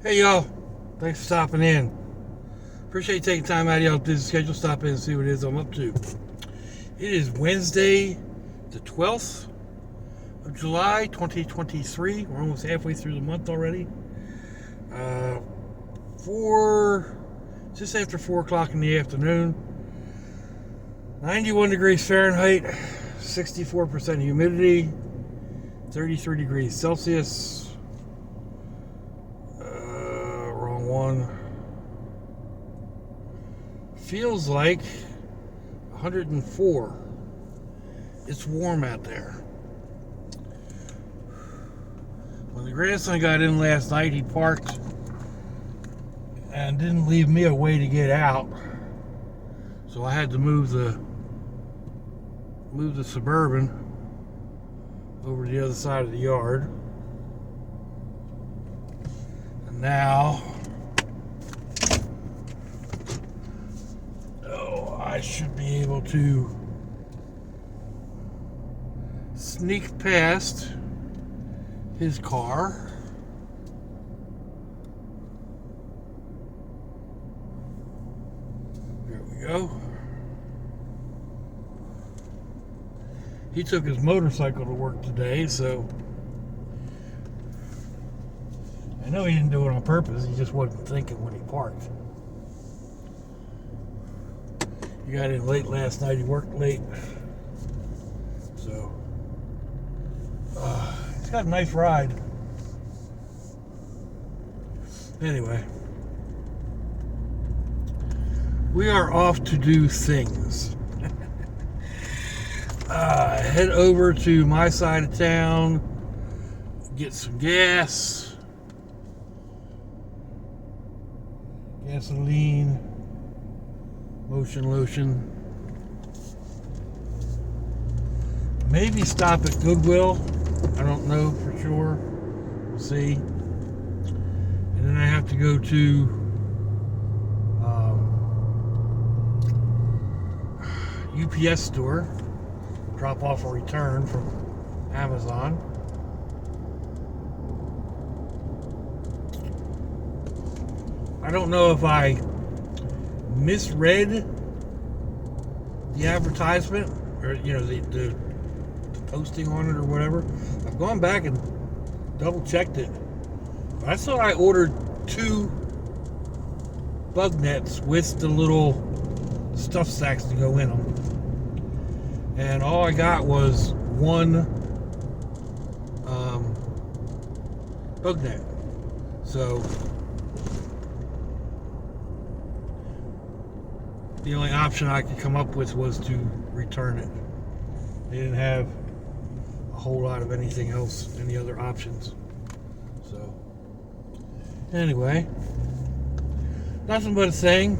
Hey y'all, thanks for stopping in. Appreciate you taking time out of y'all's busy schedule, stop in and see what it is I'm up to. It is Wednesday, the 12th of July, 2023. We're almost halfway through the month already. Just after 4 o'clock in the afternoon. 91 degrees Fahrenheit, 64% humidity, 33 degrees Celsius. Wrong one. Feels like 104. It's warm out there. When the grandson got in last night, he parked and didn't leave me a way to get out. So I had to move the Suburban over to the other side of the yard. And now I should be able to sneak past his car. There we go. He took his motorcycle to work today, so I know he didn't do it on purpose. He just wasn't thinking when he parked. He got in late last night. He worked late. So, he's got a nice ride. Anyway, we are off to do things. Head over to my side of town, get some gas, gasoline, motion lotion. Maybe stop at Goodwill. I don't know for sure. We'll see. And then I have to go to UPS store, drop off a return from Amazon. I don't know if I misread the advertisement or the posting on it or whatever. I've gone back and double checked it. But I thought I ordered 2 bug nets with the little stuff sacks to go in them, and all I got was 1 bug net. So the only option I could come up with was to return it. They didn't have a whole lot of anything else, any other options. So, anyway, nothing but a saying.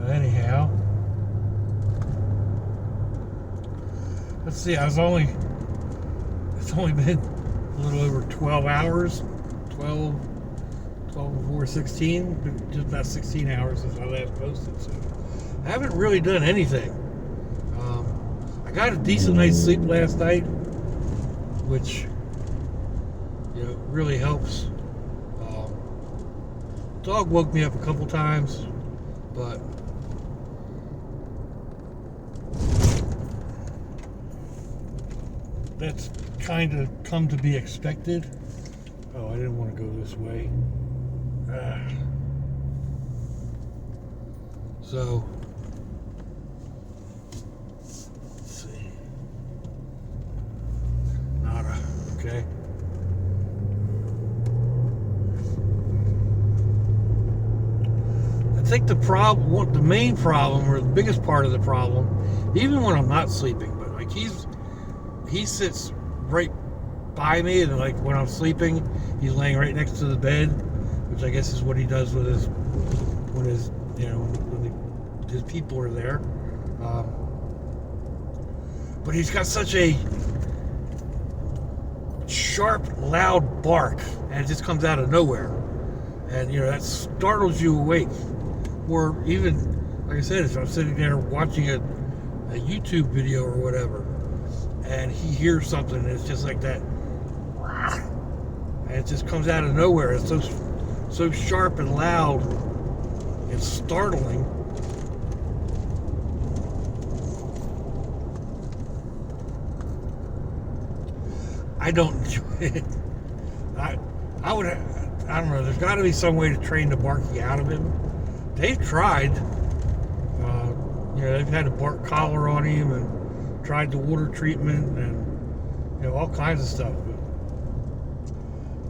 Anyhow, let's see. It's only been a little over 12 hours, 12 before 16, just about 16 hours since I last posted, so I haven't really done anything. I got a decent night's sleep last night, which really helps. Dog woke me up a couple times, but that's kind of come to be expected. Oh, I didn't want to go this way. So, let's see. Nada. Okay. I think the main problem, or the biggest part of the problem, even when I'm not sleeping, but like he sits right by me, and like when I'm sleeping, he's laying right next to the bed, which I guess is what he does when his people are there. But he's got such a sharp, loud bark, and it just comes out of nowhere, and that startles you awake. Or even, like I said, if I'm sitting there watching a a YouTube video or whatever, and he hears something, and it's just like that, and it just comes out of nowhere. It's so sharp and loud. It's startling. I don't enjoy it. I don't know. There's got to be some way to train the barky out of him. They've tried. They've had a bark collar on him and tried the water treatment and all kinds of stuff.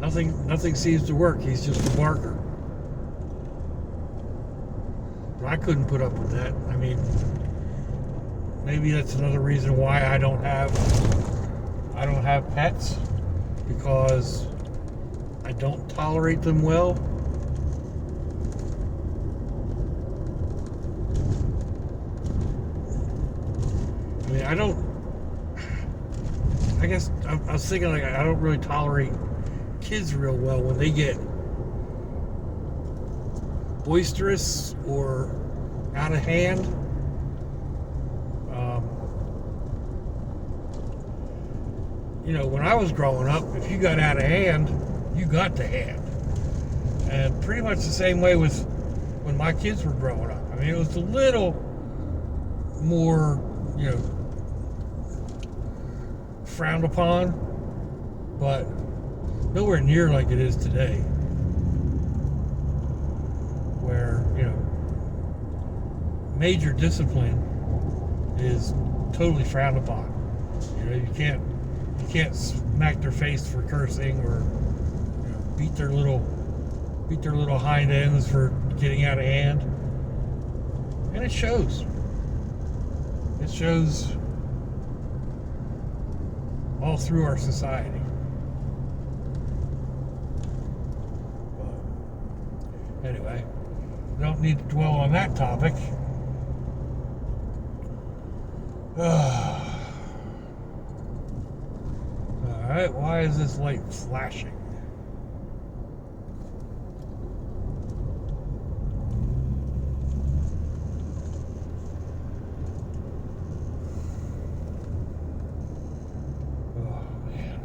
But nothing seems to work. He's just a barker. But I couldn't put up with that. I mean, maybe that's another reason why I don't have pets, because I don't tolerate them well. I mean, I guess I was thinking, like, I don't really tolerate kids real well when they get boisterous or out of hand. When I was growing up, if you got out of hand, you got the hand. And pretty much the same way with when my kids were growing up. I mean, it was a little more, frowned upon, but nowhere near like it is today, where, major discipline is totally frowned upon. You can't smack their face for cursing, or beat their little hind ends for getting out of hand. And it shows. It shows all through our society. But anyway, don't need to dwell on that topic. Alright, why is this light flashing? Oh, man.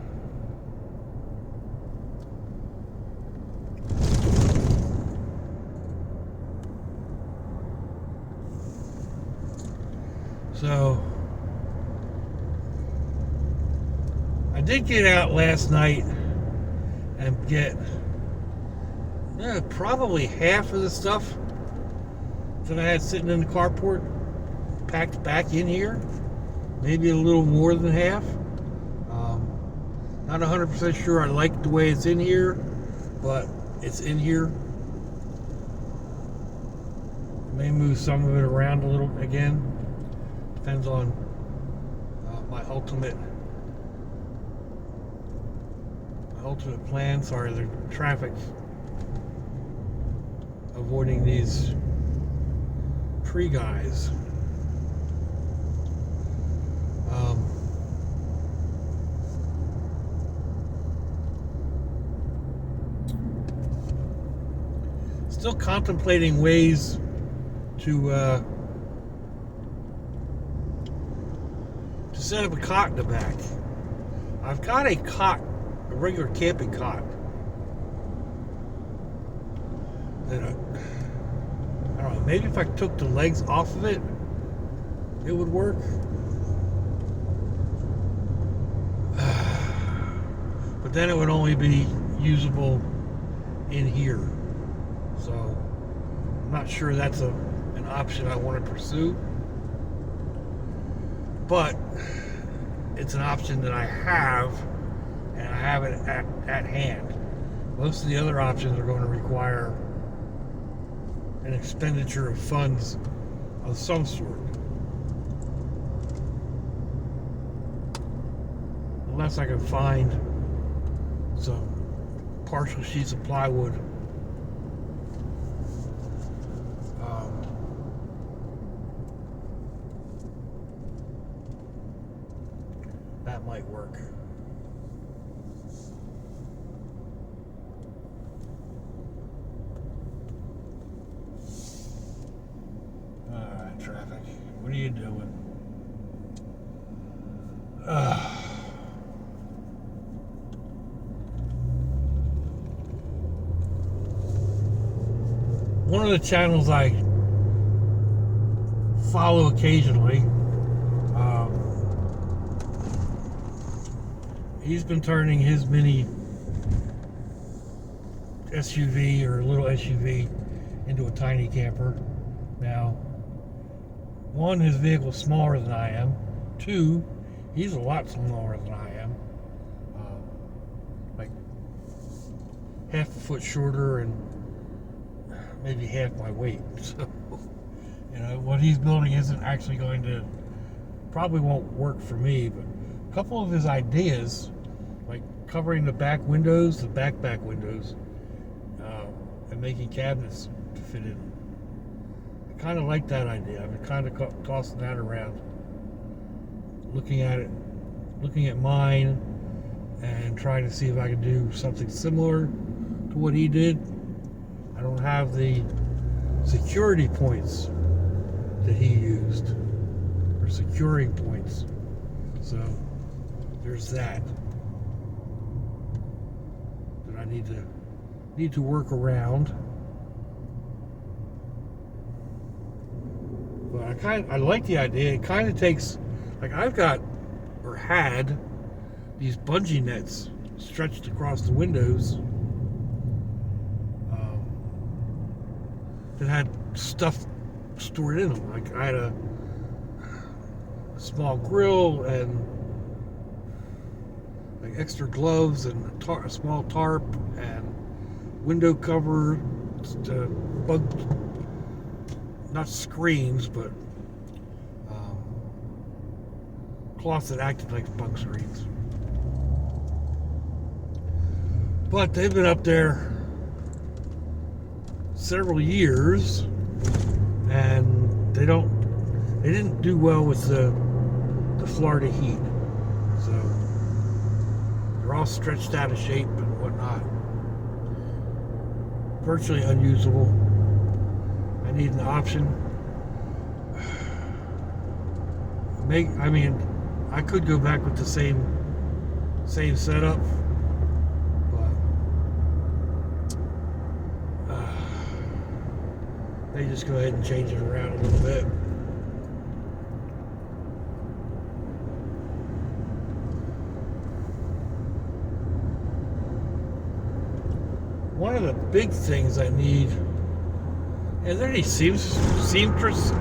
So, I did get out last night and get probably half of the stuff that I had sitting in the carport packed back in here. Maybe a little more than half. Not 100% sure I like the way it's in here, but it's in here. May move some of it around a little again. Depends on my ultimate plan. Sorry, the traffic. Avoiding these tree guys. Still contemplating ways to set up a cot in the back. I've got a cot, a regular camping cot, that I don't know, maybe if I took the legs off of it, it would work. But then it would only be usable in here. So I'm not sure that's an option I want to pursue. But it's an option that I have, and I have it at hand. Most of the other options are going to require an expenditure of funds of some sort. Unless I can find some partial sheets of plywood. That might work. Alright, traffic. What are you doing? One of the channels I follow occasionally, he's been turning his mini SUV or little SUV into a tiny camper. Now, one, his vehicle's smaller than I am. Two, he's a lot smaller than I am. Like half a foot shorter and maybe half my weight. So, you know, what he's building isn't actually going to, probably won't work for me, but a couple of his ideas, like covering the back windows, the back windows, and making cabinets to fit in. I kind of like that idea. I've been kind of tossing that around, looking at it, looking at mine, and trying to see if I can do something similar to what he did. I don't have the security points that he used, or securing points. So there's that I need to work around. But I like the idea. It kind of takes, like, I've got or had these bungee nets stretched across the windows that had stuff stored in them. Like I had a small grill and like extra gloves and a small tarp and window cover, bug, not screens, but cloths that acted like bug screens. But they've been up there several years, and they didn't do well with the Florida heat, so they're all stretched out of shape and whatnot, virtually unusable. I need an option. I could go back with the same setup, but they just go ahead and change it around a little bit. One of the big things I need, is there any seamstresses?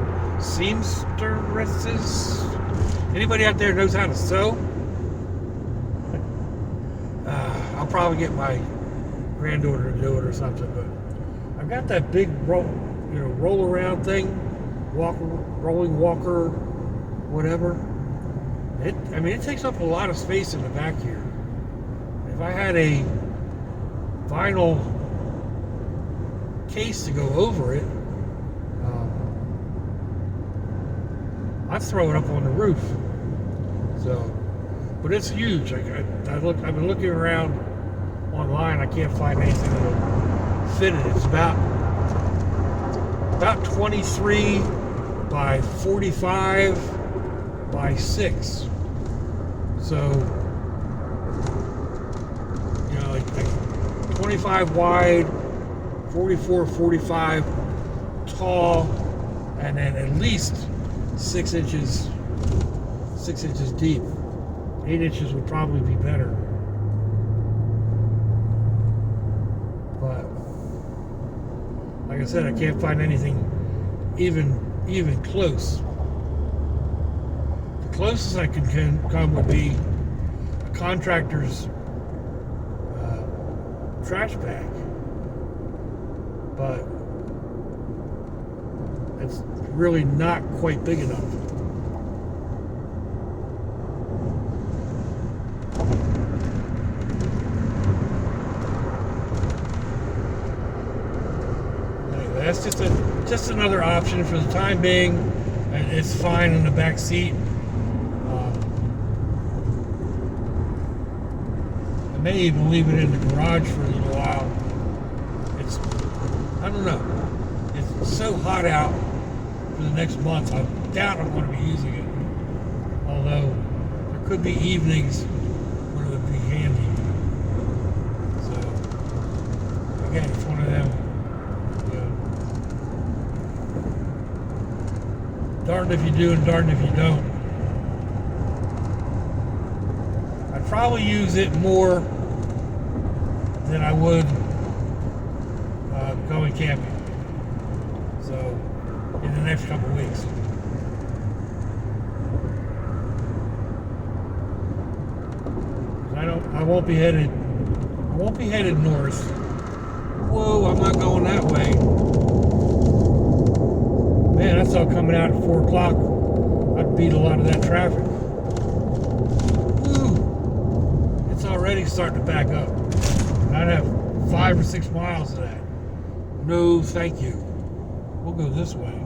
Anybody out there knows how to sew? I'll probably get my granddaughter to do it or something, but I've got that big roll around thing, rolling walker, whatever. It takes up a lot of space in the back here. If I had a vinyl case to go over it, I'd throw it up on the roof. So, but it's huge. I've been looking around online. I can't find anything that'll fit it. It's about 23 by 45 by 6. So, like 25 wide, 44, 45 tall, and then at least 6 inches deep. 8 inches would probably be better. But like I said, I can't find anything even close. The closest I can come would be a contractor's trash bag, but it's really not quite big enough. Anyway, that's just another option for the time being, and it's fine in the back seat. I may even leave it in the garage for a little while. I don't know. It's so hot out for the next month. I doubt I'm going to be using it. Although there could be evenings when it would be handy. So again, it's one of them. Darned if you do and darned if you don't. I'd probably use it more than I would going camping. So in the next couple of weeks. I won't be headed north. Whoa, I'm not going that way. Man, that's all coming out at 4 o'clock. I'd beat a lot of that traffic. Woo! It's already starting to back up. I'd have 5 or 6 miles of that. No, thank you. We'll go this way.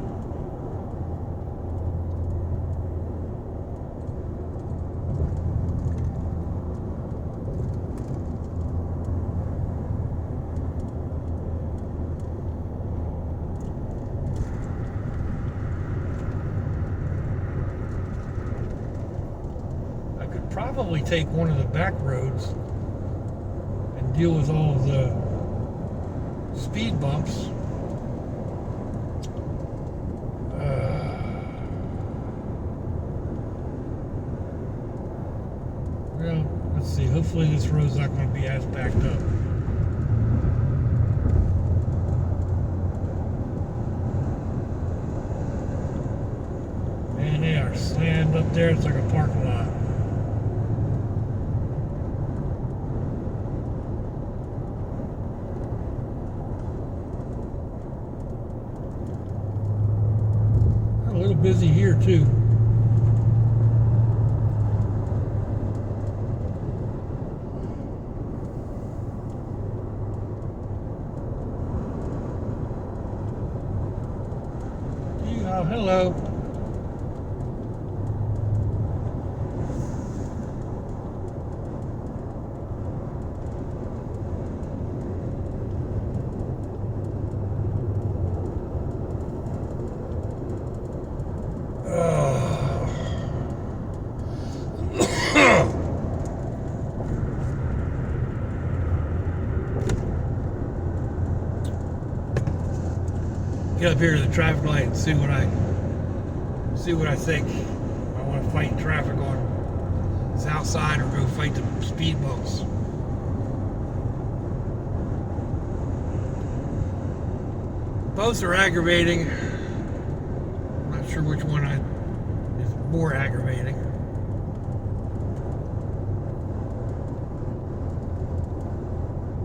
Probably take one of the back roads and deal with all of the speed bumps. Well, let's see. Hopefully this road's not going to be as backed up. Man, they are slammed up there. It's like a parking lot. A little busy here too. Oh, hello. Get up here to the traffic light and see what I think. I want to fight traffic on the south side or go fight the speed bumps. Both are aggravating. I'm not sure which one is more aggravating.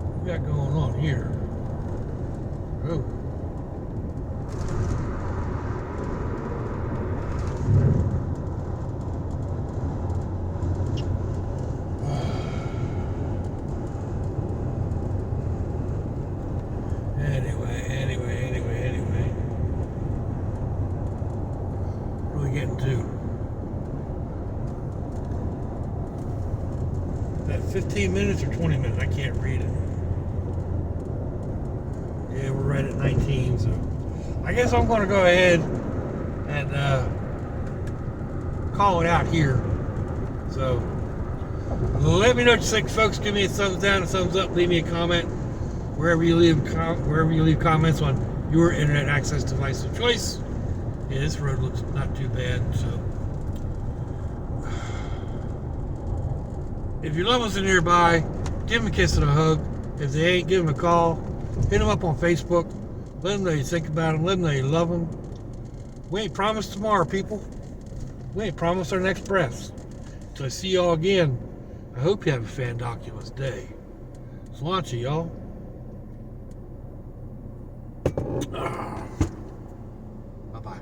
What we got going on here? Oh. Anyway. What are we getting to? Is that 15 minutes or 20 minutes? I can't read it. Yeah, we're right at 19, so I guess I'm going to go ahead and call it out here. So let me know what you think, folks. Give me a thumbs down, a thumbs up, leave me a comment wherever you leave comments on your internet access device of choice. Yeah, this road looks not too bad. So if your loved ones are nearby, give them a kiss and a hug. If they ain't, give them a call. Hit them up on Facebook. Let them know you think about them. Let them know you love them. We ain't promised tomorrow, people. We ain't promised our next breaths. Until I see y'all again, I hope you have a fandoculous day. Sláinte, y'all. Bye-bye.